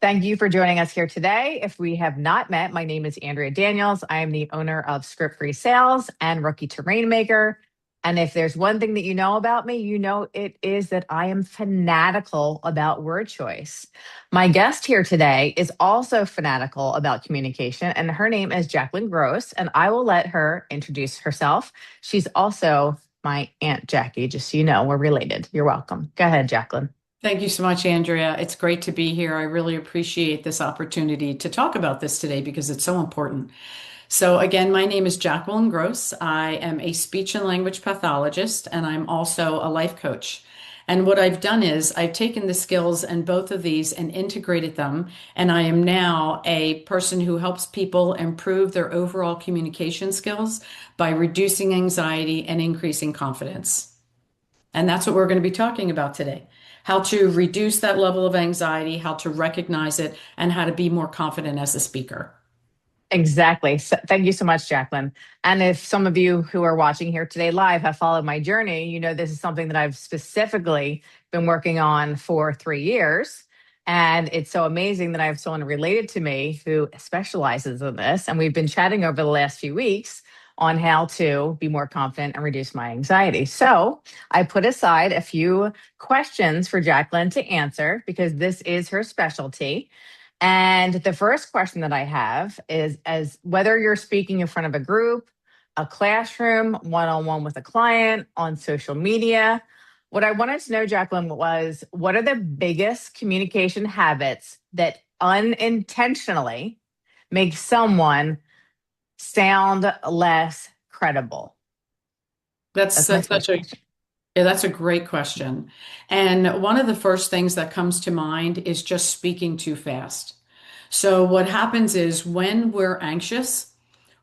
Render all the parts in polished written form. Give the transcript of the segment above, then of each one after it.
Thank you for joining us here today. If we have not met, my name is Andrea Daniels. I am the owner of Script Free Sales and Rookie Terrain Maker. And if there's one thing that you know about me, you know it is that I am fanatical about word choice. My guest here today is also fanatical about communication, and her name is Jacqueline Gross, and I will let her introduce herself. She's also my Aunt Jackie, just so you know, we're related. You're welcome. Go ahead, Jacqueline. Thank you so much, Andrea. It's great to be here. I really appreciate this opportunity to talk about this today because it's so important. So, again, my name is Jacqueline Gross. I am a speech and language pathologist, and I'm also a life coach. And what I've done is I've taken the skills in both of these and integrated them. And I am now a person who helps people improve their overall communication skills by reducing anxiety and increasing confidence. And that's what we're going to be talking about today. How to reduce that level of anxiety, how to recognize it, and how to be more confident as a speaker. Exactly. So, thank you so much, Jacqueline. And if some of you who are watching here today live have followed my journey, you know this is something that I've specifically been working on for 3 years. And it's so amazing that I have someone related to me who specializes in this. And we've been chatting over the last few weeks on how to be more confident and reduce my anxiety. So I put aside a few questions for Jacqueline to answer because this is her specialty. And the first question that I have is as whether you're speaking in front of a group, a classroom, one-on-one with a client, on social media. What I wanted to know, Jacqueline, was what are the biggest communication habits that unintentionally make someone sound less credible? That's That's my such first a question. Yeah, that's a great question. And one of the first things that comes to mind is just speaking too fast. So, what happens is when we're anxious,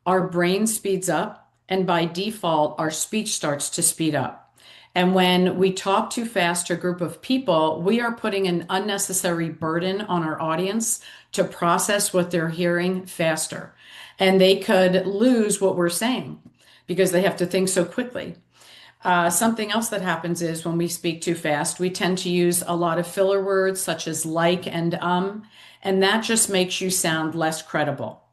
our brain speeds up, and by default, our speech starts to speed up. And when we talk too fast to a group of people, we are putting an unnecessary burden on our audience to process what they're hearing faster. And they could lose what we're saying because they have to think so quickly. Something else that happens is when we speak too fast, we tend to use a lot of filler words such as like and that just makes you sound less credible.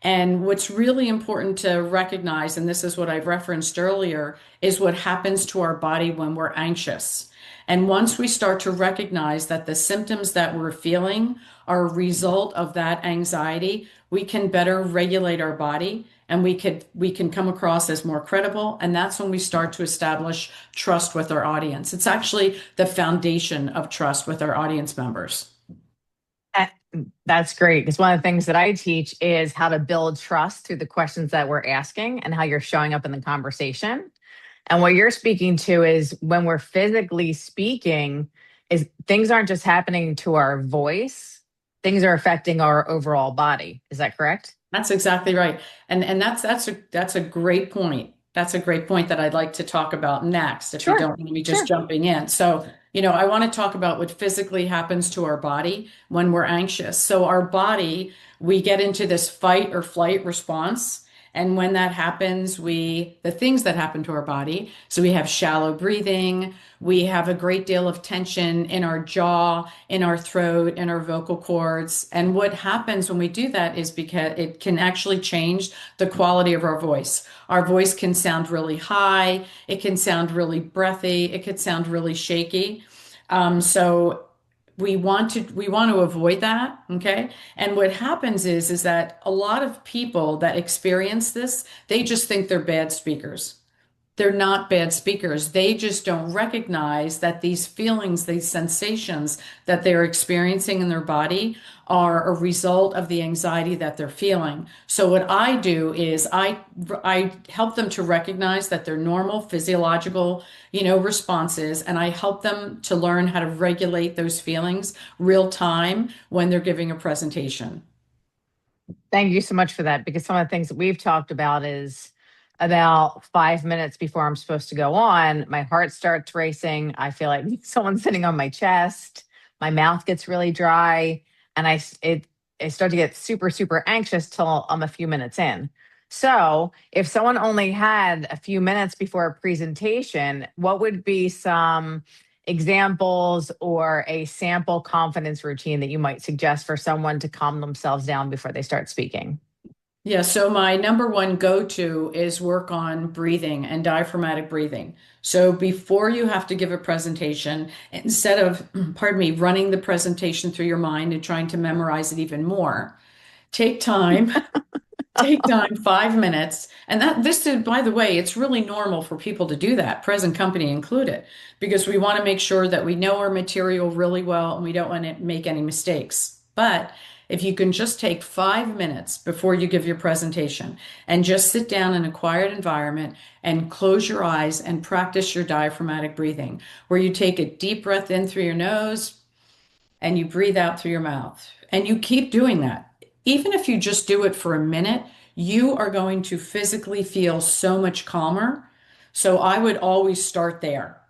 And what's really important to recognize, and this is what I've referenced earlier, is what happens to our body when we're anxious. And once we start to recognize that the symptoms that we're feeling are a result of that anxiety, we can better regulate our body and we can come across as more credible. And that's when we start to establish trust with our audience. It's actually the foundation of trust with our audience members. Uh, That's great because one of the things that I teach is how to build trust through the questions that we're asking and how you're showing up in the conversation. And what you're speaking to is when we're physically speaking, is things aren't just happening to our voice, things are affecting our overall body. Is that correct? That's exactly right. And that's a great point. That's a great point that I'd like to talk about next, if you Sure. don't mind me just Sure. jumping in. So, I want to talk about what physically happens to our body when we're anxious. So our body, we get into this fight or flight response. And when that happens, the things that happen to our body, so we have shallow breathing, we have a great deal of tension in our jaw, in our throat, in our vocal cords. And what happens when we do that is because it can actually change the quality of our voice. Our voice can sound really high, it can sound really breathy, it could sound really shaky. So we want to avoid that, okay? And what happens is that a lot of people that experience this, they just think they're bad speakers. They're not bad speakers. They just don't recognize that these feelings, these sensations that they're experiencing in their body are a result of the anxiety that they're feeling. So what I do is I help them to recognize that they're normal physiological, responses, and I help them to learn how to regulate those feelings real time when they're giving a presentation. Thank you so much for that because some of the things that we've talked about is about 5 minutes before I'm supposed to go on, my heart starts racing. I feel like someone's sitting on my chest. My mouth gets really dry, and I start to get super super anxious till I'm a few minutes in. So, if someone only had a few minutes before a presentation, what would be some examples or a sample confidence routine that you might suggest for someone to calm themselves down before they start speaking? Yeah, so my number one go-to is work on breathing and diaphragmatic breathing. So before you have to give a presentation, instead of, pardon me, running the presentation through your mind and trying to memorize it even more, take time, take time, 5 minutes. And that this is, by the way, it's really normal for people to do that, present company included, because we want to make sure that we know our material really well and we don't want to make any mistakes. But if you can just take 5 minutes before you give your presentation and just sit down in a quiet environment and close your eyes and practice your diaphragmatic breathing, where you take a deep breath in through your nose and you breathe out through your mouth. And you keep doing that. Even if you just do it for a minute, you are going to physically feel so much calmer. So I would always start there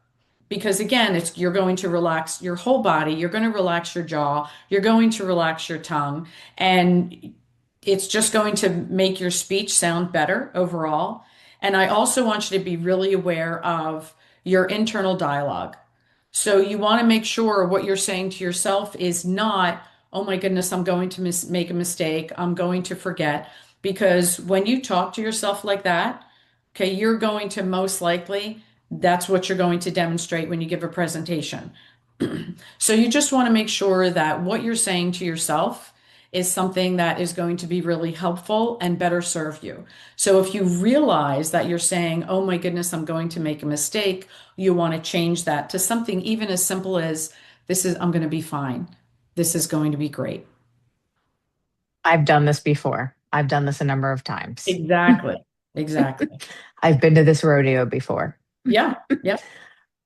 because again, it's you're going to relax your whole body, you're going to relax your jaw, you're going to relax your tongue, and it's just going to make your speech sound better overall. And I also want you to be really aware of your internal dialogue. So you want to make sure what you're saying to yourself is not, oh my goodness, I'm going to make a mistake. I'm going to forget. Because when you talk to yourself like that, okay, you're going to most likely, that's what you're going to demonstrate when you give a presentation. So you just want to make sure that what you're saying to yourself is something that is going to be really helpful and better serve you. So if you realize that you're saying, oh my goodness, I'm going to make a mistake, you want to change that to something even as simple as I'm going to be fine. This is going to be great. I've done this before. I've done this a number of times. Exactly. Exactly. I've been to this rodeo before. Yeah. Yeah.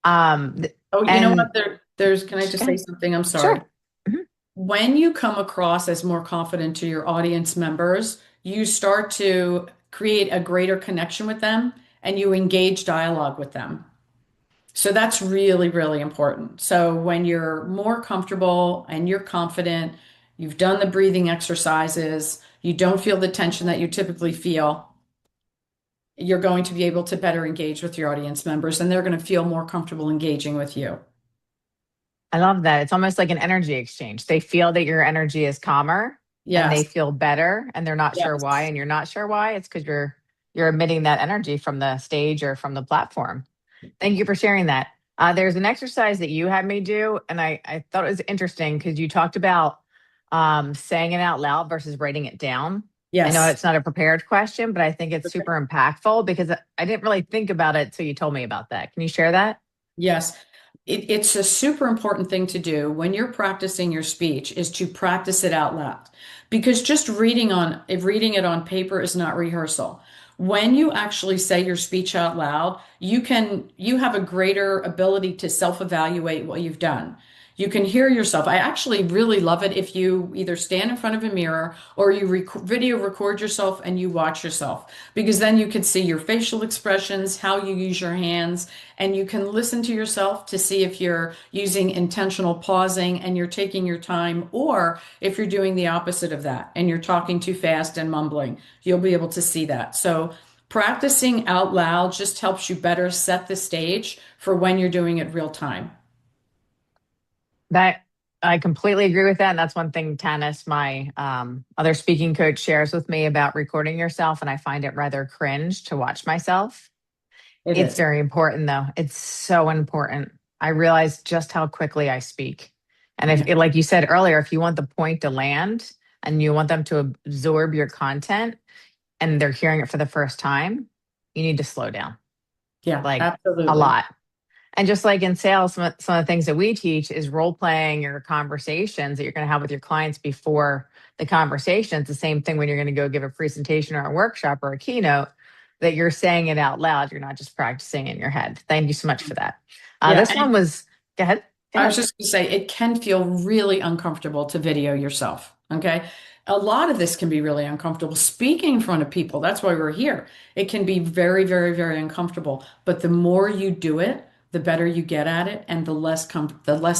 Um, Oh, you know and what? There's, can I just go say ahead. something? I'm sorry. Sure. Mhm. When you come across as more confident to your audience members, you start to create a greater connection with them and you engage dialogue with them. So that's really, really important. So when you're more comfortable and you're confident, you've done the breathing exercises, you don't feel the tension that you typically feel, you're going to be able to better engage with your audience members and they're going to feel more comfortable engaging with you. I love that. It's almost like an energy exchange. They feel that your energy is calmer and they Yes. feel better and they're not sure why Yes. and you're not sure why. It's because you're emitting that energy from the stage or from the platform. Thank you for sharing that. There's an exercise that you had me do, and I thought it was interesting because you talked about saying it out loud versus writing it down. I know Yes. it's not a prepared question, but I think it's super impactful because I didn't really think about it till you told me about that. Can you share that? Yes. It's a super important thing to do when you're practicing your speech is to practice it out loud because just reading it on paper is not rehearsal. When you actually say your speech out loud, you have a greater ability to self-evaluate what you've done. You can hear yourself. I actually really love it if you either stand in front of a mirror or you video record yourself and you watch yourself because then you can see your facial expressions, how you use your hands, and you can listen to yourself to see if you're using intentional pausing and you're taking your time, or if you're doing the opposite of that and you're talking too fast and mumbling. You'll be able to see that. So, practicing out loud just helps you better set the stage for when you're doing it real time. That I completely agree with that. And that's one thing Tanis, my other speaking coach, shares with me about recording yourself. And I find it rather cringe to watch myself. It It's is. very important, though. It's so important. I realize just how quickly I speak. And Yeah. like you said earlier, if you want the point to land and you want them to absorb your content and they're hearing it for the first time, you need to slow down Yeah, like a absolutely. lot. And just like in sales, some of the things that we teach is role playing your conversations that you're going to have with your clients before the conversation. It's the same thing when you're going to go give a presentation or a workshop or a keynote, that you're saying it out loud. You're not just practicing in your head. Thank you so much for that. Yeah, This one was, go ahead. Go I was ahead. just going to say it can feel really uncomfortable to video yourself. Okay. A lot of this can be really uncomfortable. Speaking in front of people, that's why we're here. It can be very, very, very uncomfortable. But the more you do it, the better you get at it and the less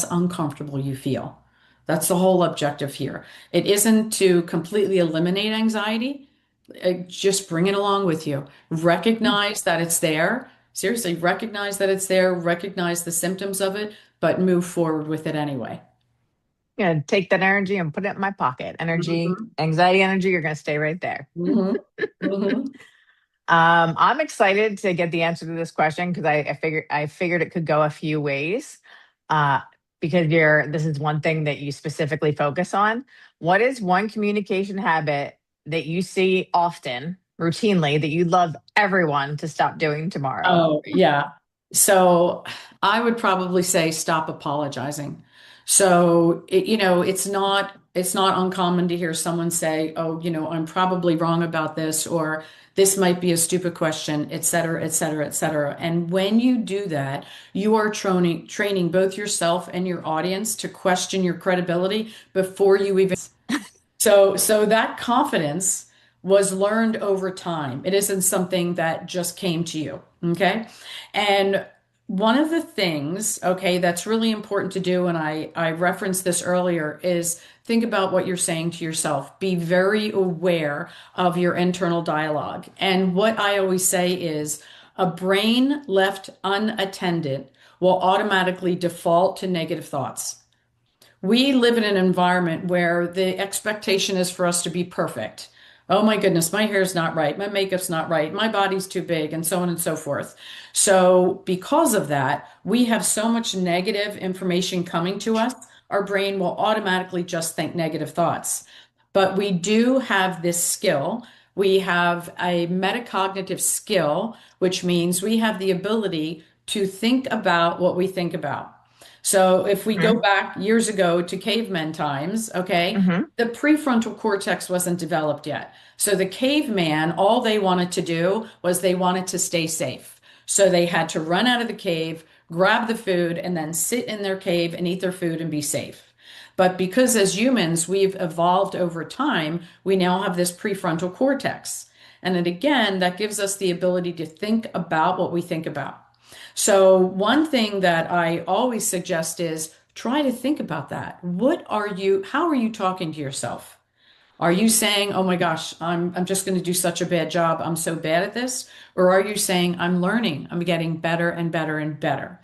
uncomfortable you feel. That's the whole objective here. It isn't to completely eliminate anxiety. Just bring it along with you. Recognize that it's there, seriously, recognize that it's there, recognize the symptoms of it, but move forward with it anyway. Gonna take that energy and put it in my pocket. Energy, Mhm. anxiety energy, you're gonna stay right there. Hmm. Hmm. I'm excited to get the answer to this question because I figured it could go a few ways. Uh, because this is one thing that you specifically focus on. What is one communication habit that you see often, routinely, that you'd love everyone to stop doing tomorrow? Oh, yeah. So I would probably say stop apologizing. So it's not uncommon to hear someone say, "Oh, I'm probably wrong about this," or "This might be a stupid question," et cetera, et cetera, et cetera. And when you do that, you are training both yourself and your audience to question your credibility before you even. So that confidence was learned over time. It isn't something that just came to you, okay? And one of the things, okay, that's really important to do, and I referenced this earlier, is think about what you're saying to yourself. Be very aware of your internal dialogue. And what I always say is a brain left unattended will automatically default to negative thoughts. We live in an environment where the expectation is for us to be perfect. Oh my goodness, my hair's not right, my makeup's not right, my body's too big, and so on and so forth. So, because of that, we have so much negative information coming to us, our brain will automatically just think negative thoughts. But we do have this skill. We have a metacognitive skill, which means we have the ability to think about what we think about. So if we go Hmm. back years ago to cavemen times, okay, Hmm. the prefrontal cortex wasn't developed yet. So the caveman, all they wanted to do was they wanted to stay safe. So they had to run out of the cave, grab the food, and then sit in their cave and eat their food and be safe. But because as humans, we've evolved over time, we now have this prefrontal cortex. And then again, that gives us the ability to think about what we think about. So, one thing that I always suggest is try to think about that. How are you talking to yourself? Are you saying, "Oh my gosh, I'm just going to do such a bad job. I'm so bad at this"? Or are you saying, "I'm learning. I'm getting better and better and better."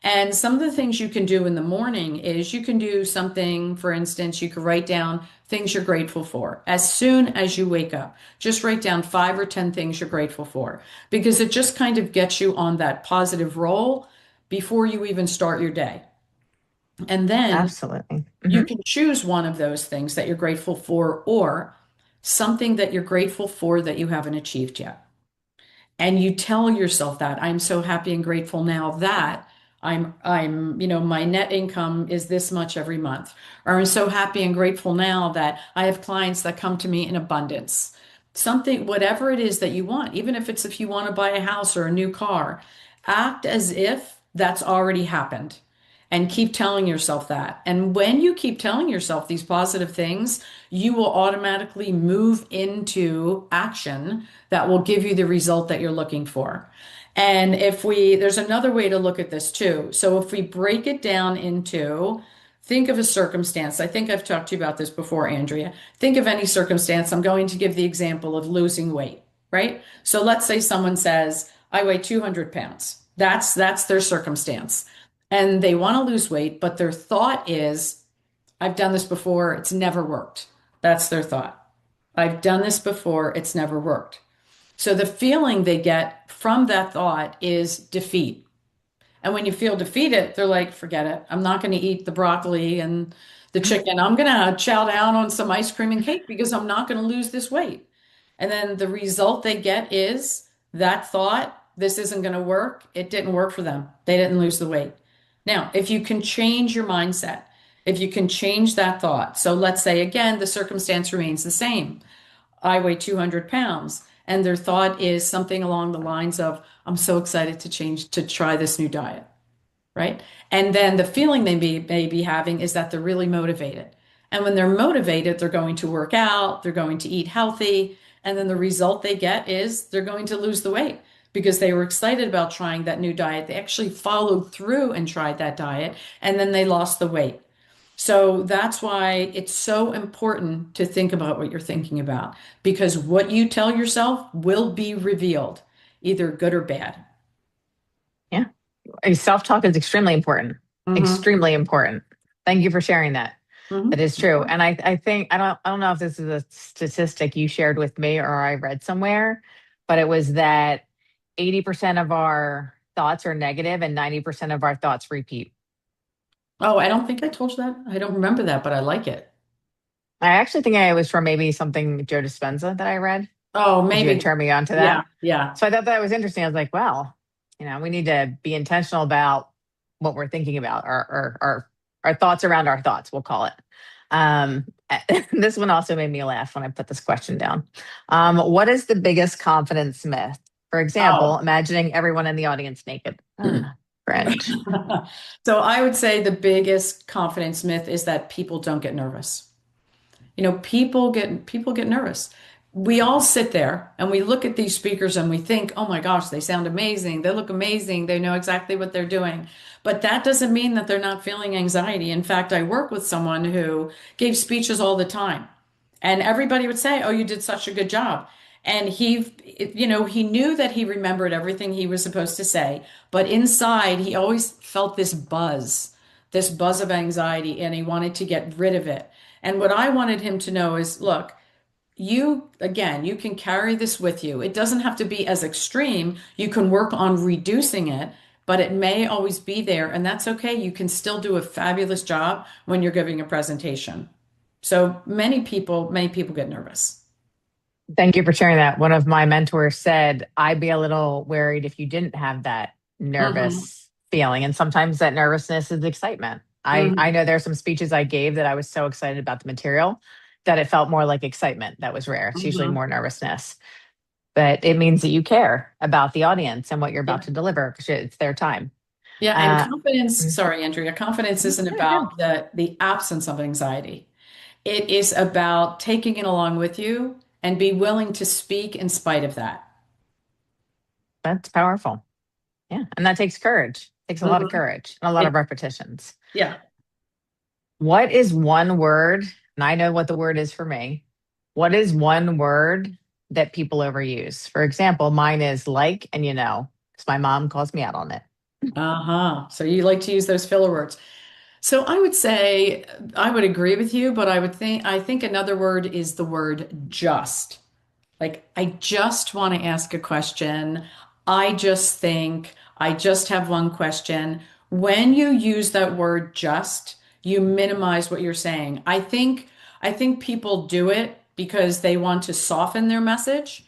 And some of the things you can do in the morning is you can do something, for instance, you could write down things you're grateful for. As soon as you wake up, just write down 5 or 10 things you're grateful for because it just kind of gets you on that positive roll before you even start your day. And then Absolutely. you Hmm. can choose one of those things that you're grateful for or something that you're grateful for that you haven't achieved yet. And you tell yourself that I'm so happy and grateful now that my net income is this much every month. Or I'm so happy and grateful now that I have clients that come to me in abundance. Something, whatever it is that you want, even if you want to buy a house or a new car, act as if that's already happened and keep telling yourself that. And when you keep telling yourself these positive things, you will automatically move into action that will give you the result that you're looking for. And there's another way to look at this too. So if we break it down into, think of a circumstance. I think I've talked to you about this before, Andrea. Think of any circumstance. I'm going to give the example of losing weight, right? So let's say someone says, I weigh 200 pounds. That's their circumstance. And they want to lose weight, but their thought is, I've done this before, it's never worked. That's their thought. I've done this before, it's never worked. So the feeling they get from that thought is defeat. And when you feel defeated, they're like, forget it. I'm not going to eat the broccoli and the chicken. I'm going to chow down on some ice cream and cake because I'm not going to lose this weight. And then the result they get is that thought, this isn't going to work. It didn't work for them. They didn't lose the weight. Now, if you can change your mindset, if you can change that thought, so let's say again, the circumstance remains the same. I weigh 200 pounds. And their thought is something along the lines of, I'm so excited to try this new diet, right? And then the feeling may be having is that they're really motivated. And when they're motivated, they're going to work out, they're going to eat healthy. And then the result they get is they're going to lose the weight because they were excited about trying that new diet. They actually followed through and tried that diet, and then they lost the weight. So that's why it's so important to think about what you're thinking about because what you tell yourself will be revealed, either good or bad. Self-talk is extremely important. Hmm. Extremely important. Thank you for sharing that. That Hmm. is true. And I think I don't know if this is a statistic you shared with me or I read somewhere, but it was that 80% of our thoughts are negative and 90% of our thoughts repeat. Oh, I don't think I told you that. I don't remember that, but I like it. I actually think it was from maybe something Joe Dispenza that I read Oh, because you had maybe. turned me on to Yeah, that. yeah. So I thought that was interesting. I was like, well, we need to be intentional about what we're thinking about, our thoughts around our thoughts, we'll call it. Um, this one also made me laugh when I put this question down. What is the biggest confidence myth? For example, Oh. imagining everyone in the audience naked. Ah, cringe. So I would say the biggest confidence myth is that people don't get nervous. People get nervous. We all sit there and we look at these speakers and we think, "Oh my gosh, they sound amazing. They look amazing. They know exactly what they're doing." But that doesn't mean that they're not feeling anxiety. In fact, I work with someone who gave speeches all the time. And everybody would say, "Oh, you did such a good job." And he knew that he remembered everything he was supposed to say, but inside he always felt this buzz of anxiety, and he wanted to get rid of it. And what I wanted him to know is, look, you can carry this with you. It doesn't have to be as extreme. You can work on reducing it, but it may always be there, and that's okay. You can still do a fabulous job when you're giving a presentation. So many people get nervous. Thank you for sharing that. One of my mentors said, I'd be a little worried if you didn't have that Hmm. nervous feeling. And sometimes that nervousness is excitement. I Hmm. know there's some speeches I gave that I was so excited about the material that it felt more like excitement that was rare. It's usually Hmm. more nervousness, but it means that you care about the audience and what you're about Yeah. to deliver because it's their time. Yeah, and Uh, confidence, mm, sorry, Andrea, confidence isn't You're good. about the absence of anxiety. It is about taking it along with you and be willing to speak in spite of that. That's powerful. Yeah. And that takes courage. Takes a lot of Mhm. courage and a lot of It, repetitions. yeah. What is one word? And I know what the word is for me. What is one word that people overuse? For example, mine is like and because my mom calls me out on it. Uh-huh. So you like to use those filler words. So I would say I would agree with you, but I think another word is the word just. Like, I just want to ask a question. I just think, I just have one question. When you use that word just, you minimize what you're saying. I think people do it because they want to soften their message,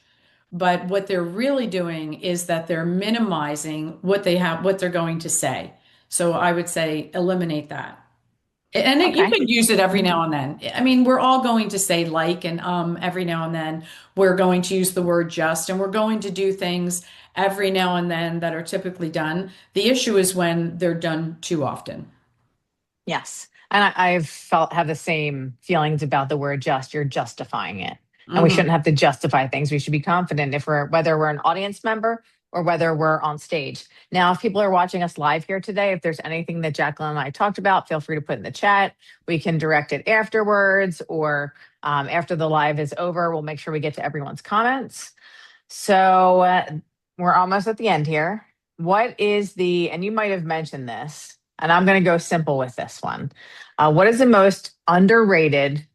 but what they're really doing is that they're minimizing what they're going to say. So I would say eliminate that. And you Okay. can use it every Mhm. now and then. I mean, we're all going to say like and every now and then. We're going to use the word just, and we're going to do things every now and then that are typically done. The issue is when they're done too often. Yes. And I've have the same feelings about the word just. You're justifying it. And we shouldn't Hmm. have to justify things. We should be confident if whether we're an audience member or whether we're on stage. Now, if people are watching us live here today, if there's anything that Jacqueline and I talked about, feel free to put in the chat. We can direct it afterwards or after the live is over. We'll make sure we get to everyone's comments. So we're almost at the end here. What is and you might have mentioned this, and I'm going to go simple with this one. What is the most underrated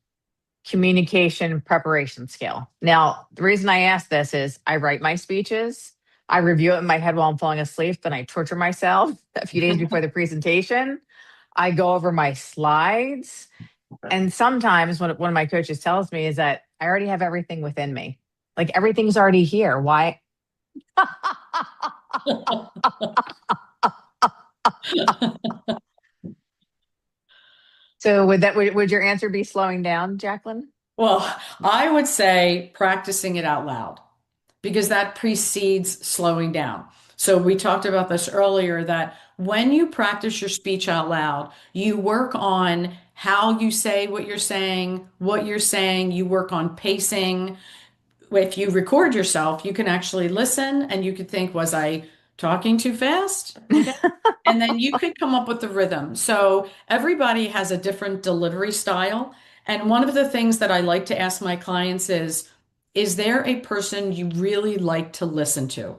communication preparation skill? Now, the reason I ask this is I write my speeches, I review it in my head while I'm falling asleep, then I torture myself a few days before the presentation. I go over my slides. And sometimes what one of my coaches tells me is that I already have everything within me. Like everything's already here. Why? So would your answer be slowing down, Jacqueline? Well, I would say practicing it out loud because that precedes slowing down. So we talked about this earlier that when you practice your speech out loud, you work on how you say what you're saying, you work on pacing. If you record yourself, you can actually listen and you could think, was I talking too fast? Okay. And then you could come up with the rhythm. So everybody has a different delivery style. And one of the things that I like to ask my clients is there a person you really like to listen to?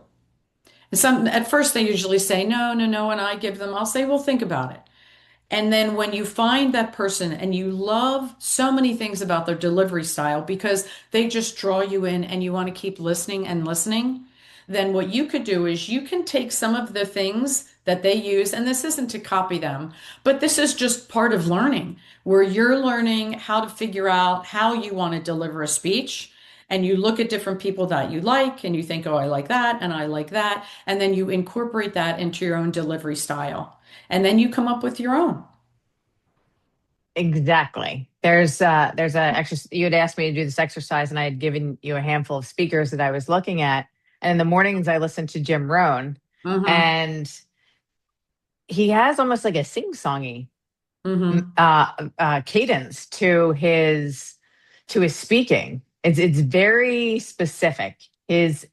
Some at first they usually say no, no, no, and I'll say, well, think about it. And then when you find that person and you love so many things about their delivery style because they just draw you in and you want to keep listening and listening, then what you could do is you can take some of the things that they use, and this isn't to copy them, but this is just part of learning, where you're learning how to figure out how you want to deliver a speech. And you look at different people that you like, and you think, oh, I like that, and I like that. And then you incorporate that into your own delivery style. And then you come up with your own. Exactly. There's a exercise. You had asked me to do this exercise, and I had given you a handful of speakers that I was looking at. And in the mornings, I listened to Jim Rohn, Mm-hmm. and he has almost like a sing-songy Mm-hmm. cadence to his speaking. It's very specific. His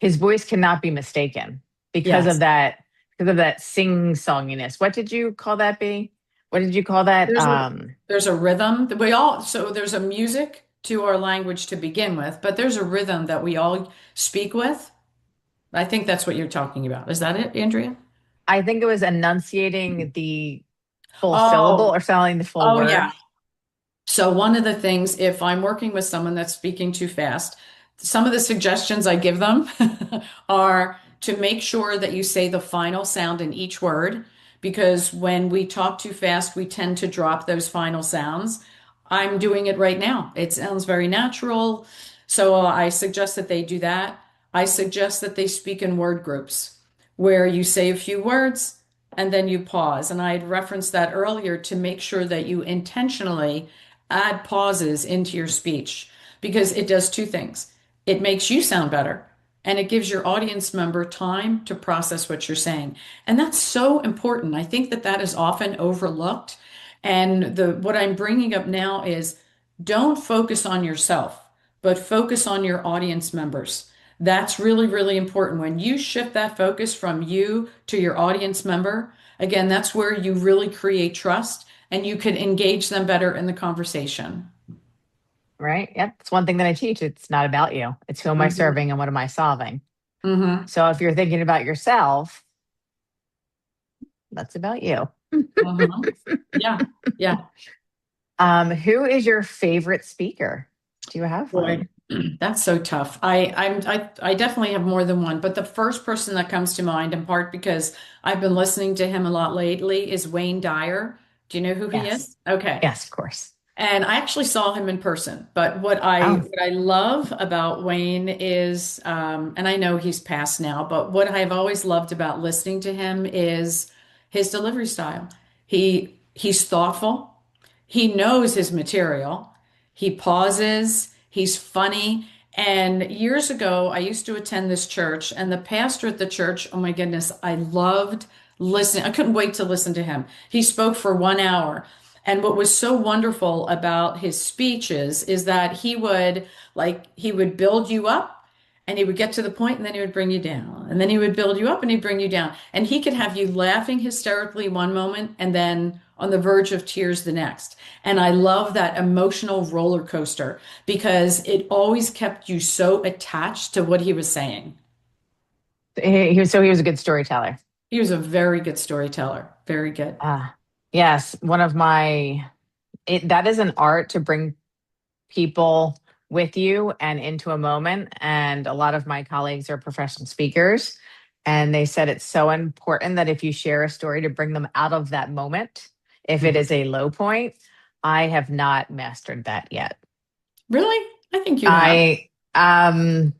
voice cannot be mistaken because of Yes. that sing-songiness. What did you call that, B? What did you call that? There's a there's a rhythm that we all so there's a music to our language to begin with, but there's a rhythm that we all speak with. I think that's what you're talking about. Is that it, Andrea? I think it was enunciating the full syllable Oh, or sounding the full oh yeah. word. So one of the things, if I'm working with someone that's speaking too fast, some of the suggestions I give them are to make sure that you say the final sound in each word, because when we talk too fast, we tend to drop those final sounds. I'm doing it right now. It sounds very natural. So I suggest that they do that. I suggest that they speak in word groups where you say a few words and then you pause. And I had referenced that earlier to make sure that you intentionally add pauses into your speech because it does two things. It makes you sound better and it gives your audience member time to process what you're saying. And that's so important. I think that that is often overlooked. And the what I'm bringing up now is don't focus on yourself, but focus on your audience members. That's really, really important. When you shift that focus from you to your audience member, again, that's where you really create trust and you can engage them better in the conversation. Right? Yep. It's one thing that I teach. It's not about you. It's who am I Hmm. serving and what am I solving? Hmm. So if you're thinking about yourself, that's about you. Hmm. Yeah. Yeah. Who is your favorite speaker? Do you have Boy, one? that's so tough. I definitely have more than one, but the first person that comes to mind, in part because I've been listening to him a lot lately, is Wayne Dyer. Do you know who he Yes. is? Okay. Yes, of course. And I actually saw him in person. But Oh, what I love about Wayne is, and I know he's passed now, but what I've always loved about listening to him is his delivery style. He's thoughtful. He knows his material. He pauses. He's funny. And years ago, I used to attend this church, and the pastor at the church, oh my goodness, I loved listening. I couldn't wait to listen to him. He spoke for 1 hour. And what was so wonderful about his speeches is that he would build you up and he would get to the point and then he would bring you down. And then he would build you up and he'd bring you down. And he could have you laughing hysterically one moment and then on the verge of tears the next. And I love that emotional roller coaster because it always kept you so attached to what he was saying. so he was a good storyteller. He was a very good storyteller. Very good. Yes, one of my that is an art to bring people with you and into a moment. And a lot of my colleagues are professional speakers. And they said it's so important that if you share a story to bring them out of that moment, if it is Mhm. a low point, I have not mastered that yet. Really? I think you have. I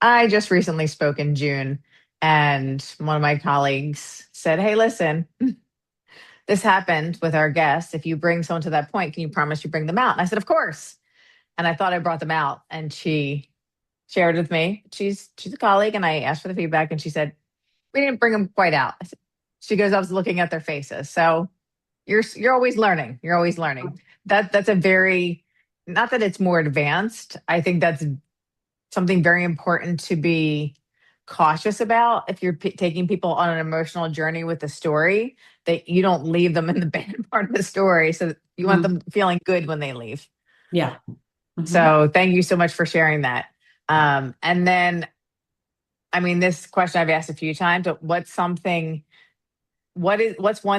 I just recently spoke in June and one of my colleagues said, "Hey, listen, this happened with our guests. If you bring someone to that point, can you promise you bring them out?" And I said, "Of course." And I thought I brought them out, and she shared with me. She's a colleague, and I asked for the feedback, and she said we didn't bring them quite out. She goes, "I was looking at their faces." So you're always learning. You're always learning. That's a very, not that it's more advanced. I think that's something very important to be cautious about if you're taking people on an emotional journey with a story, that you don't leave them in the bad part of the story. So you want Mhm. them feeling good when they leave. Yeah. Hmm. So thank you so much for sharing that. And then I mean, this question I've asked a few times, but what's one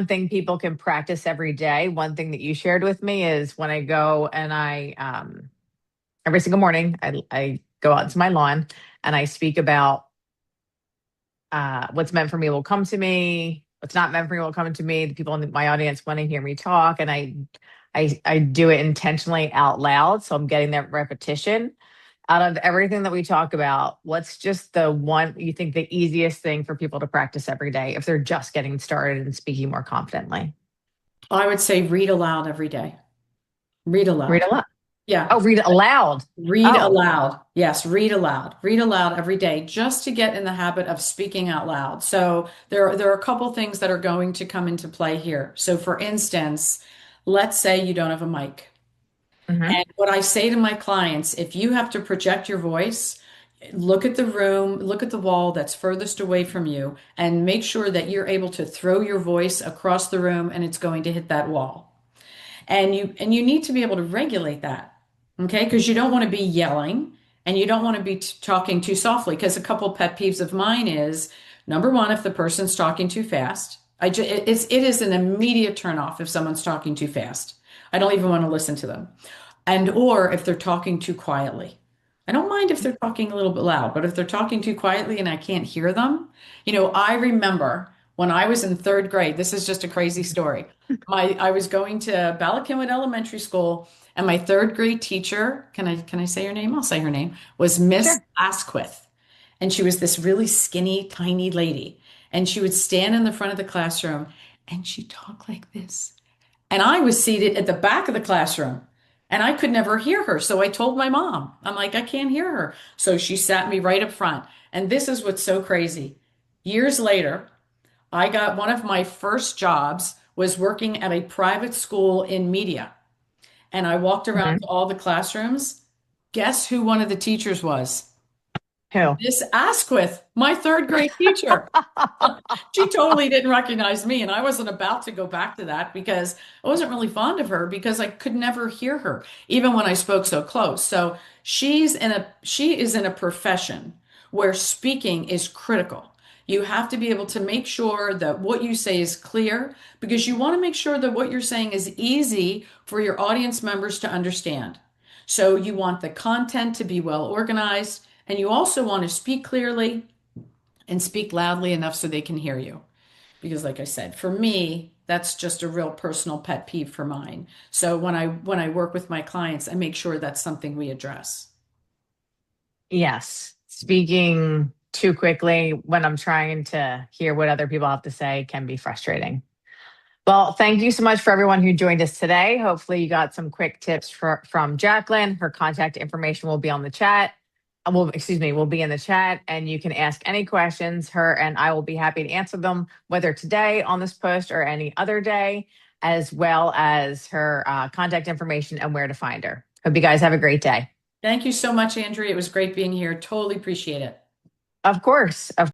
thing people can practice every day? One thing that you shared with me is when I go and every single morning, I go out into my lawn and I speak about what's meant for me will come to me. What's not meant for me will come to me. The people in my audience want to hear me talk, and I do it intentionally out loud, so I'm getting that repetition. Out of everything that we talk about, what's just the one you think the easiest thing for people to practice every day if they're just getting started and speaking more confidently? I would say read aloud every day. Read Read aloud. aloud. Yeah. Oh, read it aloud. Read Oh, aloud. Yes, read aloud. Read aloud every day just to get in the habit of speaking out loud. So there are a couple things that are going to come into play here. So for instance, let's say you don't have a mic. hmm And what I say to my clients, if you have to project your voice, look at the room, look at the wall that's furthest away from you, and make sure that you're able to throw your voice across the room and it's going to hit that wall. And you need to be able to regulate that. Okay? Because you don't want to be yelling and you don't want to be talking too softly. Because a couple pet peeves of mine is number one, if the person's talking too fast, it is an immediate turn off if someone's talking too fast. I don't even want to listen to them. And or if they're talking too quietly. I don't mind if they're talking a little bit loud, but if they're talking too quietly and I can't hear them, I remember when I was in third grade, this is just a crazy story. I was going to Ballackinwood Elementary School, and my third grade teacher, can I say her name? I'll say her name, was Miss sure. Asquith. And she was this really skinny, tiny lady. And she would stand in the front of the classroom and she'd talk like this. And I was seated at the back of the classroom and I could never hear her. So I told my mom, I'm like, I can't hear her. So she sat me right up front. And this is what's so crazy. Years later, I got one of my first jobs was working at a private school in media. And I walked around hmm to all the classrooms. Guess who one of the teachers was? Who? Miss Asquith, my third grade teacher. She totally didn't recognize me, and I wasn't about to go back to that because I wasn't really fond of her because I could never hear her, even when I spoke so close. So she is in a profession where speaking is critical. You have to be able to make sure that what you say is clear because you want to make sure that what you're saying is easy for your audience members to understand. So you want the content to be well organized, and you also want to speak clearly and speak loudly enough so they can hear you. Because like I said, for me, that's just a real personal pet peeve for mine. So when I work with my clients, I make sure that's something we address. Yes. Speaking too quickly when I'm trying to hear what other people have to say can be frustrating. Well, thank you so much for everyone who joined us today. Hopefully, you got some quick tips from Jacqueline. Her contact information will be on the chat. Excuse me, will be in the chat, and you can ask any questions. Her and I will be happy to answer them, whether today on this post or any other day, as well as her contact information and where to find her. Hope you guys have a great day. Thank you so much, Andrea. It was great being here. Totally appreciate it. Of course. Of